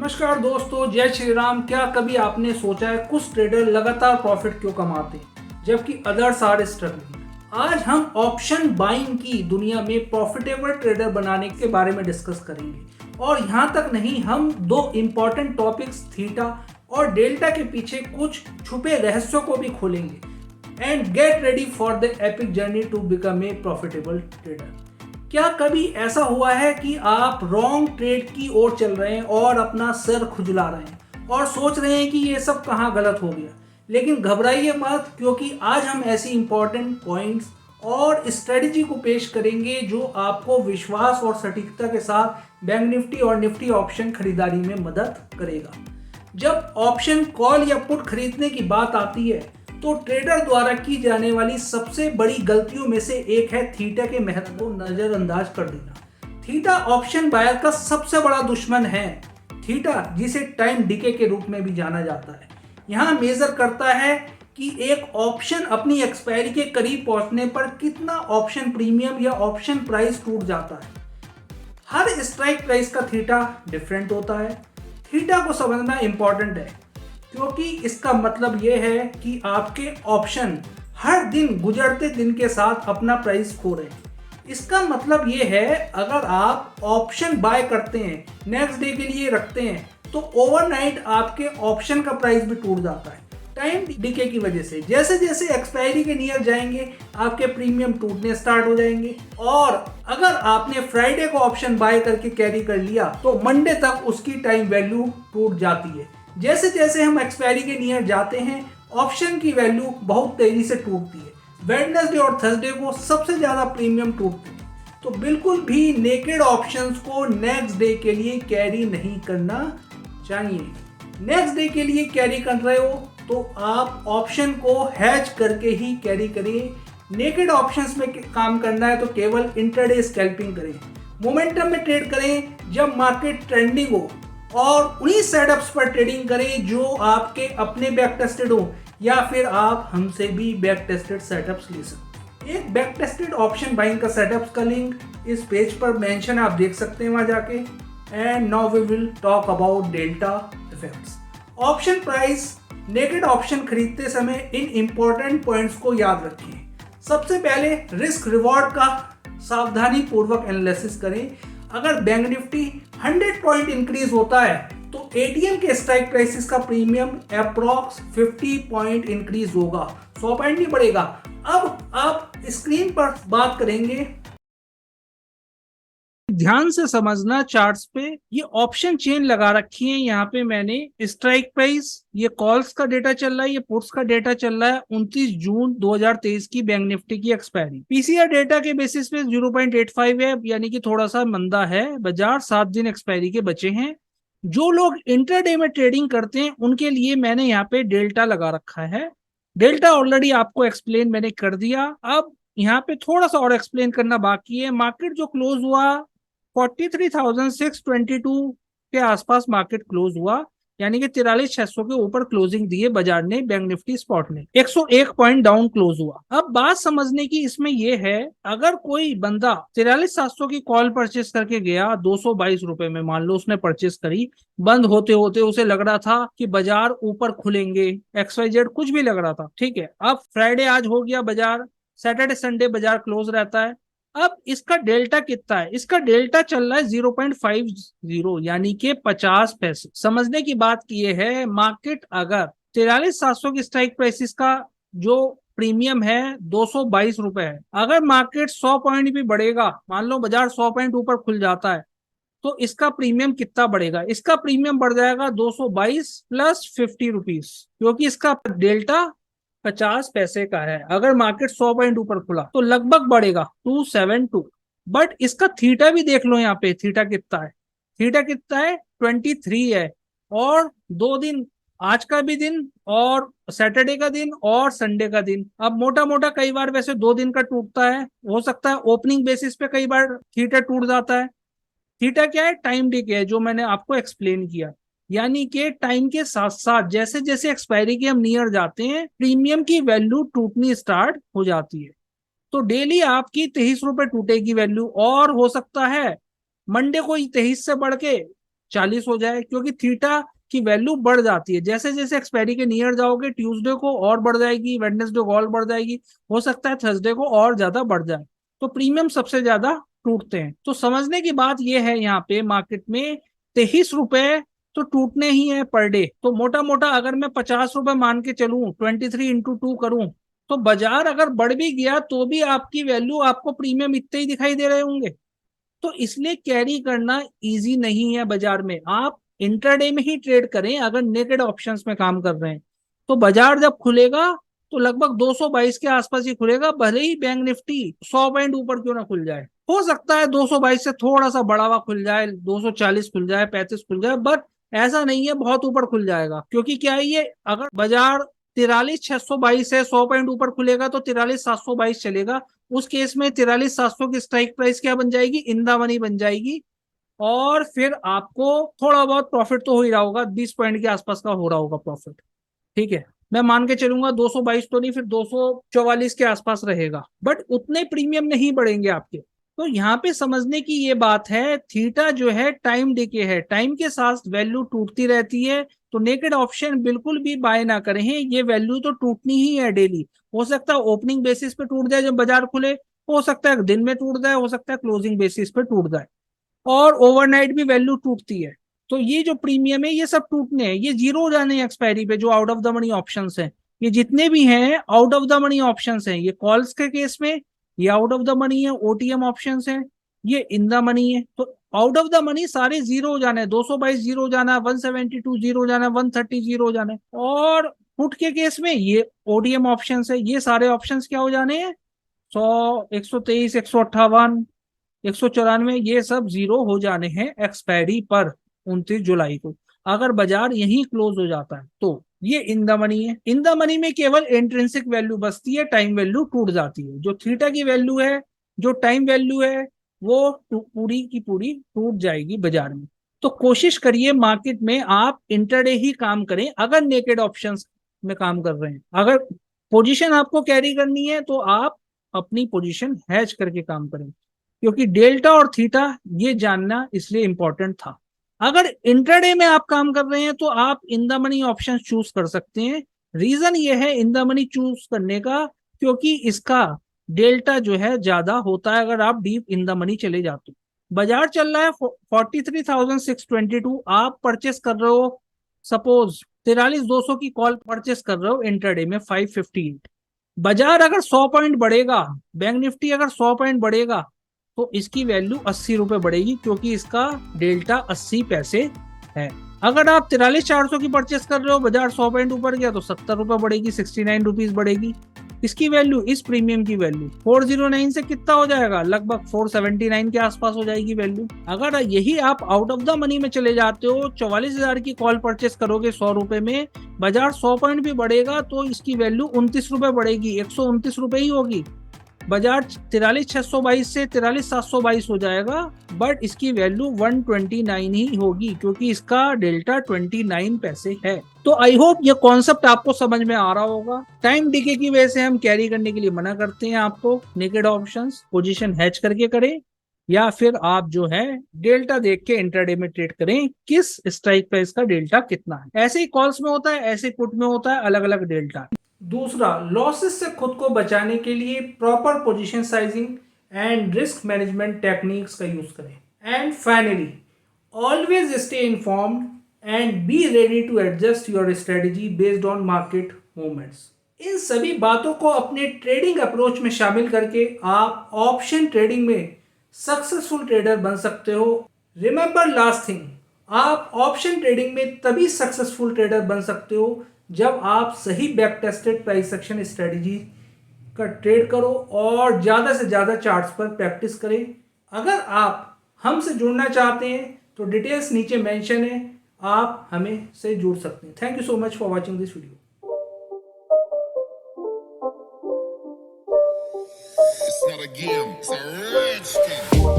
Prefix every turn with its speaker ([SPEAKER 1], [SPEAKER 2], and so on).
[SPEAKER 1] नमस्कार दोस्तों, जय श्री राम। क्या कभी आपने सोचा है कुछ ट्रेडर लगातार प्रॉफिट क्यों कमाते हैं जबकि अदर्स आर स्ट्रगलिंग। आज हम ऑप्शन बाइंग की दुनिया में प्रॉफिटेबल ट्रेडर बनाने के बारे में डिस्कस करेंगे और यहाँ तक नहीं, हम दो इम्पॉर्टेंट टॉपिक्स थीटा और डेल्टा के पीछे कुछ छुपे रहस्यों को भी खोलेंगे। And get ready for the epic journey to become a profitable trader. क्या कभी ऐसा हुआ है कि आप रॉन्ग ट्रेड की ओर चल रहे हैं और अपना सर खुजला रहे हैं और सोच रहे हैं कि ये सब कहाँ गलत हो गया? लेकिन घबराइए मत, क्योंकि आज हम ऐसी इंपॉर्टेंट पॉइंट्स और स्ट्रेटजी को पेश करेंगे जो आपको विश्वास और सटीकता के साथ बैंक निफ्टी और निफ्टी ऑप्शन खरीदारी में मदद करेगा। जब ऑप्शन कॉल या पुट खरीदने की बात आती है तो ट्रेडर द्वारा की जाने वाली सबसे बड़ी गलतियों में से एक है थीटा के महत्व को नजरअंदाज कर देना। थीटा ऑप्शन बायर का सबसे बड़ा दुश्मन है। थीटा, जिसे टाइम डिके के रूप में भी जाना जाता है, यहाँ मेजर करता है कि एक ऑप्शन अपनी एक्सपायरी के करीब पहुंचने पर कितना ऑप्शन प्रीमियम या ऑप्शन प्राइस टूट जाता है। हर स्ट्राइक प्राइस का थीटा डिफरेंट होता है। थीटा को समझना इंपॉर्टेंट है क्योंकि इसका मतलब यह है कि आपके ऑप्शन हर दिन गुजरते दिन के साथ अपना प्राइस खो रहे हैं। इसका मतलब यह है, अगर आप ऑप्शन बाय करते हैं, नेक्स्ट डे के लिए रखते हैं, तो ओवरनाइट आपके ऑप्शन का प्राइस भी टूट जाता है टाइम डिके की वजह से। जैसे जैसे एक्सपायरी के नियर जाएंगे आपके प्रीमियम टूटने स्टार्ट हो जाएंगे। और अगर आपने फ्राइडे को ऑप्शन बाय करके कैरी कर लिया तो मंडे तक उसकी टाइम वैल्यू टूट जाती है। जैसे जैसे हम एक्सपायरी के नियर जाते हैं ऑप्शन की वैल्यू बहुत तेजी से टूटती है। वेडनेसडे और थर्सडे को सबसे ज्यादा प्रीमियम टूटते हैं। तो बिल्कुल भी नेकेड ऑप्शंस को नेक्स्ट डे के लिए कैरी नहीं करना चाहिए। नेक्स्ट डे के लिए कैरी कर रहे हो तो आप ऑप्शन को हैच करके ही कैरी करिए। नेकेड ऑप्शंस में काम करना है तो केवल इंटरडे स्कैल्पिंग करें, मोमेंटम में ट्रेड करें जब मार्केट ट्रेंडिंग हो, और उन्हीं सेटअप्स पर ट्रेडिंग करें जो आपके अपने बैक टेस्टेड हो या फिर आप हमसे भी बैक टेस्टेड सेटअप्स ले सकते हैं। एक बैक टेस्टेड ऑप्शन बाइंग का सेटअप्स का लिंक इस पेज पर मेंशन है, आप देख सकते हैं वहां जाके। And now we will talk about delta effects. Option price, naked option खरीदते समय इन इंपॉर्टेंट पॉइंट्स को याद रखिए। सबसे पहले रिस्क रिवॉर्ड का सावधानी पूर्वक एनालिसिस करें। अगर बैंक निफ्टी 100 पॉइंट इंक्रीज होता है तो एटीएम के स्ट्राइक प्राइसेस का प्रीमियम अप्रॉक्स 50 पॉइंट इंक्रीज होगा, 100 पॉइंट नहीं बढ़ेगा। अब आप स्क्रीन पर बात करेंगे, ध्यान से समझना। चार्ट्स पे ये ऑप्शन चेन लगा रखी है। यहाँ पे मैंने स्ट्राइक प्राइस, ये कॉल्स का डेटा चल रहा है, ये पुट्स का डेटा चल रहा है 29 जून 2023 की बैंक निफ्टी की एक्सपायरी। पीसीआर डेटा के बेसिस पे 0.85 है, यानी कि थोड़ा सा मंदा है बाजार। 7 दिन एक्सपायरी के बचे हैं। जो लोग इंटरडे में ट्रेडिंग करते हैं उनके लिए मैंने यहाँ पे डेल्टा लगा रखा है। डेल्टा ऑलरेडी आपको एक्सप्लेन मैंने कर दिया। अब यहाँ पे थोड़ा सा और एक्सप्लेन करना बाकी है। मार्केट जो क्लोज हुआ 43,622 के आसपास मार्केट क्लोज हुआ, यानी कि 43,600 के ऊपर क्लोजिंग दिए बाजार ने, बैंक निफ्टी स्पॉट ने 101 पॉइंट डाउन क्लोज हुआ। अब बात समझने की इसमें यह है, अगर कोई बंदा 43,700 की कॉल परचेस करके गया 222 रुपए में, मान लो उसने परचेस करी, बंद होते होते उसे लग रहा था कि बाजार ऊपर खुलेंगे, XYZ कुछ भी लग रहा था, ठीक है। अब फ्राइडे आज हो गया, बाजार सैटरडे संडे बाजार क्लोज रहता है। अब इसका डेल्टा कितना है? इसका डेल्टा चल रहा है 0.50, यानी कि 50 पैसे। समझने की बात ये है, मार्केट अगर 43,700 की स्ट्राइक प्राइसेस का जो प्रीमियम है 222 रुपए है, अगर मार्केट 100 पॉइंट भी बढ़ेगा, मान लो बाजार 100 पॉइंट ऊपर खुल जाता है, तो इसका प्रीमियम कितना बढ़ेगा? इसका प्रीमियम बढ़ जाएगा 222 प्लस 50 रुपीज, क्योंकि इसका डेल्टा 50 पैसे का है। अगर मार्केट 100 पॉइंट ऊपर खुला तो लगभग बढ़ेगा 272। बट इसका थीटा भी देख लो, यहाँ पे थीटा कितना है? थीटा कितना है? 23 है। और 2 दिन, आज का भी दिन और सैटरडे का दिन और संडे का दिन। अब मोटा मोटा कई बार वैसे 2 दिन का टूटता है, हो सकता है ओपनिंग बेसिस पे कई बार थीटा टूट जाता है। थीटा क्या है? टाइम डिके है, जो मैंने आपको एक्सप्लेन किया। यानी कि टाइम के साथ साथ जैसे जैसे एक्सपायरी के हम नियर जाते हैं, प्रीमियम की वैल्यू टूटनी स्टार्ट हो जाती है। तो डेली आपकी 23 रुपए टूटेगी वैल्यू, और हो सकता है मंडे को 23 से बढ़ के 40 हो जाए, क्योंकि थीटा की वैल्यू बढ़ जाती है। जैसे जैसे एक्सपायरी के नियर जाओगे ट्यूसडे को और बढ़ जाएगी, वेडनेसडे को और बढ़ जाएगी, हो सकता है थर्सडे को और ज्यादा बढ़ जाए। तो प्रीमियम सबसे ज्यादा टूटते हैं। तो समझने की बात यह है यहाँ पे मार्केट में 23 रुपए तो टूटने ही है पर डे। तो मोटा मोटा अगर मैं 50 रुपए मान के चलूं, 23 into 2 करूं, तो बाजार अगर बढ़ भी गया तो भी आपकी वैल्यू, आपको प्रीमियम इतने ही दिखाई दे रहे होंगे। तो इसलिए कैरी करना इजी नहीं है बाजार में। आप इंट्राडे में ही ट्रेड करें अगर नेकेड ऑप्शंस में काम कर रहे हैं। तो बाजार जब खुलेगा तो लगभग 222 के आसपास ही खुलेगा, भले ही बैंक निफ्टी 100 पॉइंट ऊपर क्यों ना खुल जाए। हो सकता है 222 से थोड़ा सा बढ़ा हुआ खुल जाए, 240 खुल जाए, 35 खुल जाए, बट ऐसा नहीं है बहुत ऊपर खुल जाएगा। क्योंकि क्या है, ये अगर बाजार 43,622 है, 100 पॉइंट ऊपर खुलेगा तो 43,722 चलेगा। उस केस में 43,700 की स्ट्राइक प्राइस क्या बन जाएगी, इन द मनी बन जाएगी। और फिर आपको थोड़ा बहुत प्रॉफिट तो हो ही रहा होगा, 20 पॉइंट के आसपास का हो रहा होगा प्रॉफिट। ठीक है, मैं मान के चलूंगा 222 तो नहीं, फिर 244 के आसपास रहेगा, बट उतने प्रीमियम नहीं बढ़ेंगे आपके। तो यहाँ पे समझने की ये बात है, थीटा जो है टाइम डिके है, टाइम के साथ वैल्यू टूटती रहती है। तो नेकेड ऑप्शन बिल्कुल भी बाय ना करें, ये वैल्यू तो टूटनी ही है डेली। हो सकता है ओपनिंग बेसिस पे टूट जाए जब बाजार खुले, हो सकता है दिन में टूट जाए, हो सकता है क्लोजिंग बेसिस पे टूट जाए, और ओवरनाइट भी वैल्यू टूटती है। तो ये जो प्रीमियम है ये सब टूटने हैं, ये जीरो हो जाने हैं एक्सपायरी पे। जो out of the money options हैं, ये जितने भी हैं out of the money options हैं। ये कॉल्स के केस में ये आउट ऑफ द मनी है, ओटीएम ऑप्शंस हैं, ये इन द मनी है। तो आउट ऑफ द मनी सारे जीरो हो जाने हैं, 222 जीरो हो जाना है, 172 जीरो हो जाना है, 130 जीरो हो जाना है। और पुट के केस में ये ओडीएम ऑप्शंस है, ये सारे ऑप्शंस क्या हो जाने हैं, 100, 123, 158, 194, ये सब जीरो हो जाने हैं एक्सपायरी पर 29 जुलाई को। अगर बाजार यहीं क्लोज हो जाता है तो ये इन द मनी है। इन द मनी में केवल इंट्रिंसिक वैल्यू बचती है, टाइम वैल्यू टूट जाती है। जो थीटा की वैल्यू है, जो टाइम वैल्यू है, वो पूरी की पूरी टूट जाएगी बाजार में। तो कोशिश करिए मार्केट में आप इंटरडे ही काम करें अगर नेकेड ऑप्शंस में काम कर रहे हैं। अगर पोजीशन आपको कैरी करनी है तो आप अपनी पोजीशन हैज करके काम करें, क्योंकि डेल्टा और थीटा ये जानना इसलिए इंपॉर्टेंट था। अगर इंट्राडे में आप काम कर रहे हैं तो आप in the money option choose कर सकते हैं। रीजन ये है इन द मनी चूज करने का, क्योंकि इसका डेल्टा जो है ज्यादा होता है अगर आप डीप इन द मनी चले जाते हो। बाजार चल रहा है 43,622, आप परचेस कर रहे हो सपोज 43,200 की कॉल परचेस कर रहे हो इंट्राडे में 558। बाजार अगर 100 पॉइंट बढ़ेगा, बैंक निफ्टी अगर 100 पॉइंट बढ़ेगा, तो इसकी वैल्यू 80 रुपए बढ़ेगी, क्योंकि इसका डेल्टा 80 पैसे है। अगर आप 43,400 की परचेस कर रहे हो, बाजार 100 पॉइंट ऊपर गया तो 70 रुपए बढ़ेगी, 69 रुपीज बढ़ेगी इसकी वैल्यू। इस प्रीमियम की वैल्यू 409 से कितना हो जाएगा, लगभग 479 के आसपास हो जाएगी वैल्यू। अगर यही आप आउट ऑफ द मनी में चले जाते हो, 44,000 की कॉल परचेस करोगे 100 रुपए में, बाजार 100 पॉइंट भी बढ़ेगा तो इसकी वैल्यू 29 रुपए बढ़ेगी, 129 रुपए ही होगी। बाजार 43,622 से 43,722 हो जाएगा, बट इसकी वैल्यू 129 ही होगी, क्योंकि इसका डेल्टा 29 पैसे है। तो आई होप ये कॉन्सेप्ट आपको समझ में आ रहा होगा। टाइम डिके की वजह से हम कैरी करने के लिए मना करते हैं आपको। नेकेड ऑप्शंस पोजीशन हैच करके करें, या फिर आप जो है डेल्टा देख के इंट्राडे में ट्रेड करें, किस स्ट्राइक प्राइस का डेल्टा कितना है। ऐसे ही कॉल्स में होता है, ऐसे पुट में होता है, अलग अलग डेल्टा। दूसरा, लॉसेस से खुद को बचाने के लिए proper position sizing and risk management techniques का यूज करें। And finally, always stay informed and be ready to adjust your strategy based on market movements. इन सभी बातों को अपने ट्रेडिंग अप्रोच में शामिल करके आप ऑप्शन ट्रेडिंग में सक्सेसफुल ट्रेडर बन सकते हो। रिमेंबर लास्ट थिंग, आप ऑप्शन ट्रेडिंग में तभी सक्सेसफुल ट्रेडर बन सकते हो जब आप सही back tested price action strategy का ट्रेड करो और ज़्यादा से ज़्यादा चार्ट्स पर प्रैक्टिस करें। अगर आप हमसे जुड़ना चाहते हैं तो डिटेल्स नीचे मेंशन है, आप हमें से जुड़ सकते हैं। Thank you so much for watching this video. It's not a game, it's a rich thing.